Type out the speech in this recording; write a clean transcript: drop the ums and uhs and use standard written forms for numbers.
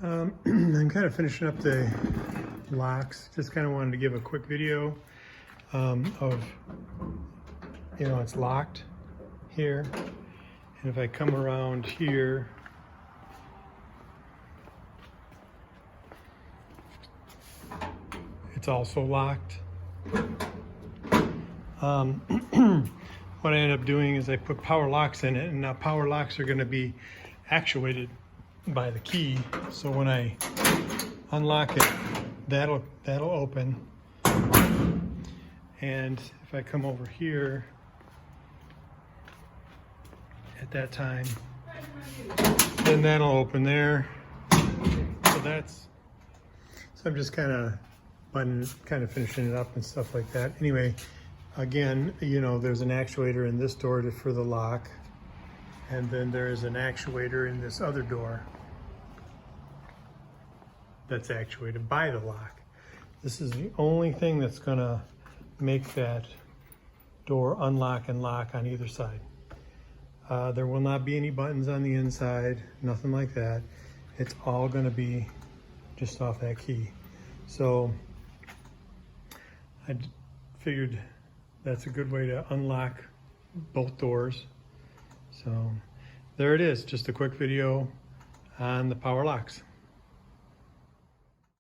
I'm kind of finishing up the locks. Just kind of wanted to give a quick video of, it's locked here. And if I come around here, it's also locked. What I end up doing is I put power locks in it, and now power locks are going to be actuated by the key. So when I unlock it, that'll open. And if I come over here at that time, then that'll open there. So I'm just kind of finishing it up and stuff like that. Anyway, again, there's an actuator in this door for the lock, and then there is an actuator in this other door that's actuated by the lock. This is the only thing that's gonna make that door unlock and lock on either side. There will not be any buttons on the inside, nothing like that. It's all gonna be just off that key. So I figured that's a good way to unlock both doors. So there it is, just a quick video on the power locks.